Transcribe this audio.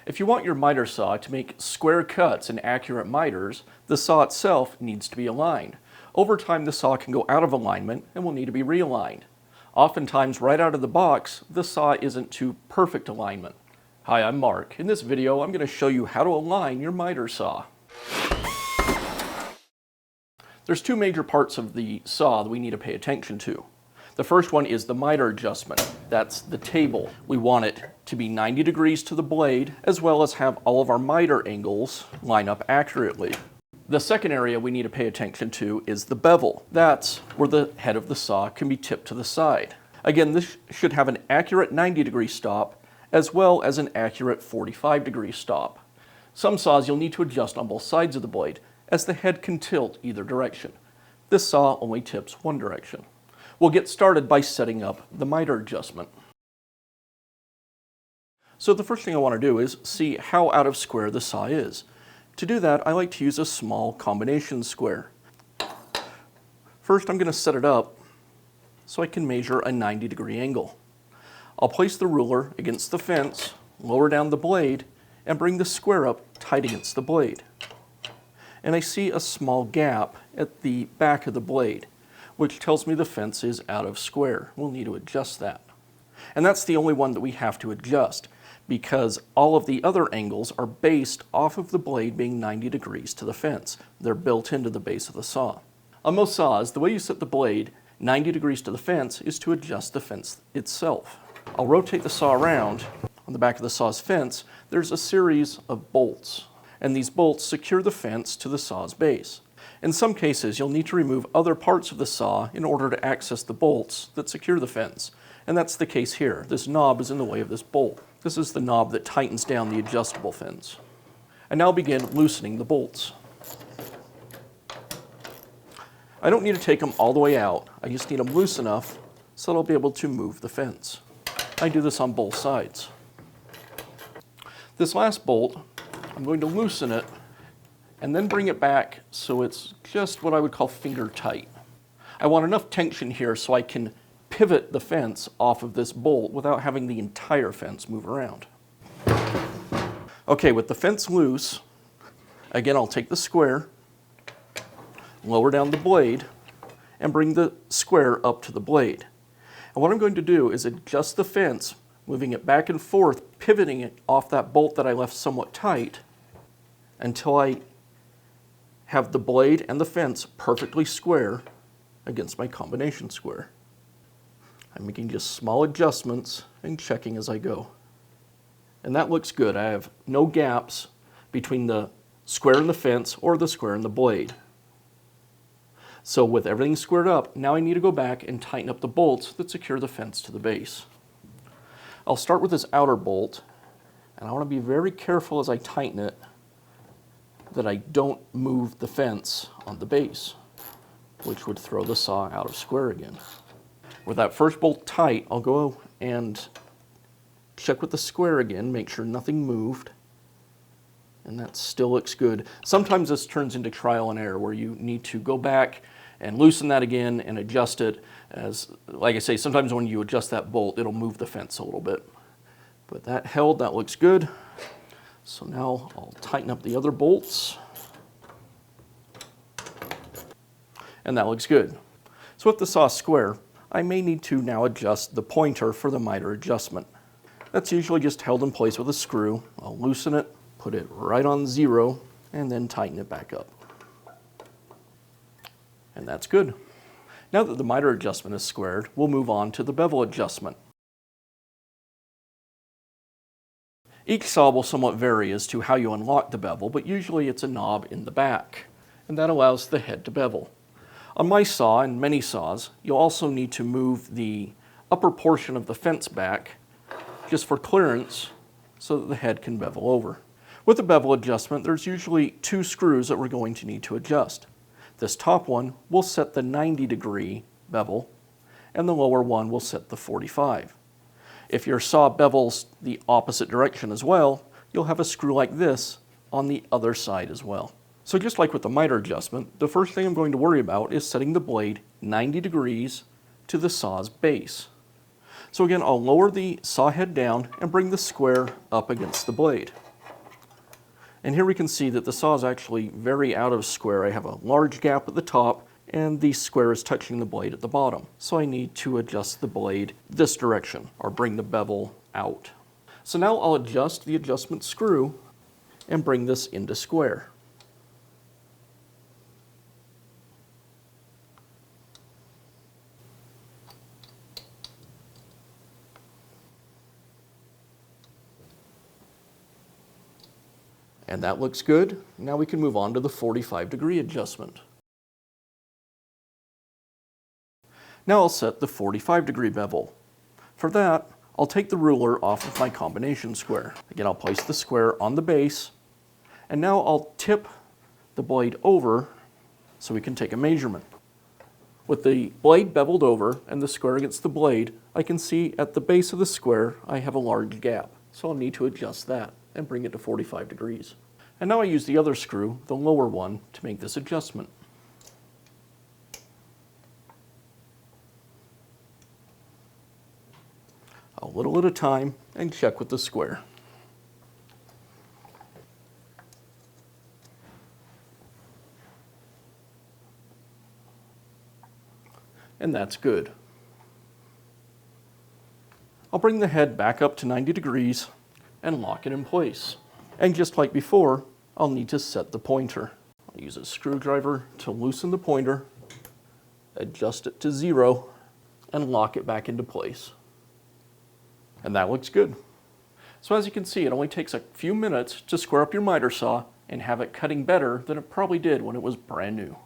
If you want your miter saw to make square cuts and accurate miters, the saw itself needs to be aligned. Over time, the saw can go out of alignment and will need to be realigned. Oftentimes, right out of the box, the saw isn't to perfect alignment. Hi, I'm Mark. In this video, I'm going to show you how to align your miter saw. There's two major parts of the saw that we need to pay attention to. The first one is the miter adjustment. That's the table. We want it to be 90 degrees to the blade, as well as have all of our miter angles line up accurately. The second area we need to pay attention to is the bevel. That's where the head of the saw can be tipped to the side. Again, this should have an accurate 90-degree stop, as well as an accurate 45-degree stop. Some saws you'll need to adjust on both sides of the blade, as the head can tilt either direction. This saw only tips one direction. We'll get started by setting up the miter adjustment. So the first thing I want to do is see how out of square the saw is. To do that, I like to use a small combination square. First, I'm going to set it up so I can measure a 90-degree angle. I'll place the ruler against the fence, lower down the blade, and bring the square up tight against the blade. And I see a small gap at the back of the blade, which tells me the fence is out of square. We'll need to adjust that. And that's the only one that we have to adjust, because all of the other angles are based off of the blade being 90 degrees to the fence. They're built into the base of the saw. On most saws, the way you set the blade 90 degrees to the fence is to adjust the fence itself. I'll rotate the saw around. On the back of the saw's fence, there's a series of bolts, and these bolts secure the fence to the saw's base. In some cases, you'll need to remove other parts of the saw in order to access the bolts that secure the fence. And that's the case here. This knob is in the way of this bolt. This is the knob that tightens down the adjustable fence. And now begin loosening the bolts. I don't need to take them all the way out. I just need them loose enough so that I'll be able to move the fence. I do this on both sides. This last bolt, I'm going to loosen it and then bring it back so it's just what I would call finger tight. I want enough tension here so I can pivot the fence off of this bolt without having the entire fence move around. Okay, with the fence loose, again I'll take the square, lower down the blade, and bring the square up to the blade. And what I'm going to do is adjust the fence, moving it back and forth, pivoting it off that bolt that I left somewhat tight until I have the blade and the fence perfectly square against my combination square. I'm making just small adjustments and checking as I go. And that looks good. I have no gaps between the square and the fence or the square and the blade. So with everything squared up, now I need to go back and tighten up the bolts that secure the fence to the base. I'll start with this outer bolt, and I want to be very careful as I tighten it that I don't move the fence on the base, which would throw the saw out of square again. With that first bolt tight, I'll go and check with the square again, make sure nothing moved, and that still looks good. Sometimes this turns into trial and error where you need to go back and loosen that again and adjust it. As, like I say, sometimes when you adjust that bolt, it'll move the fence a little bit. But that held, that looks good. So now I'll tighten up the other bolts. And that looks good. So with the saw square, I may need to now adjust the pointer for the miter adjustment. That's usually just held in place with a screw. I'll loosen it, put it right on 0, and then tighten it back up. And that's good. Now that the miter adjustment is squared, we'll move on to the bevel adjustment. Each saw will somewhat vary as to how you unlock the bevel, but usually it's a knob in the back, and that allows the head to bevel. On my saw and many saws, you'll also need to move the upper portion of the fence back just for clearance so that the head can bevel over. With the bevel adjustment, there's usually 2 screws that we're going to need to adjust. This top one will set the 90-degree bevel, and the lower one will set the 45. If your saw bevels the opposite direction as well, you'll have a screw like this on the other side as well. So just like with the miter adjustment, the first thing I'm going to worry about is setting the blade 90 degrees to the saw's base. So again, I'll lower the saw head down and bring the square up against the blade. And here we can see that the saw is actually very out of square. I have a large gap at the top, and the square is touching the blade at the bottom. So I need to adjust the blade this direction, or bring the bevel out. So now I'll adjust the adjustment screw and bring this into square. And that looks good. Now we can move on to the 45-degree adjustment. Now I'll set the 45-degree bevel. For that, I'll take the ruler off of my combination square. Again, I'll place the square on the base, and now I'll tip the blade over so we can take a measurement. With the blade beveled over and the square against the blade, I can see at the base of the square I have a large gap. So I'll need to adjust that and bring it to 45 degrees. And now I use the other screw, the lower one, to make this adjustment. A little at a time, and check with the square. And that's good. I'll bring the head back up to 90 degrees and lock it in place. And just like before, I'll need to set the pointer. I'll use a screwdriver to loosen the pointer, adjust it to 0, and lock it back into place. And that looks good. So as you can see, it only takes a few minutes to square up your miter saw and have it cutting better than it probably did when it was brand new.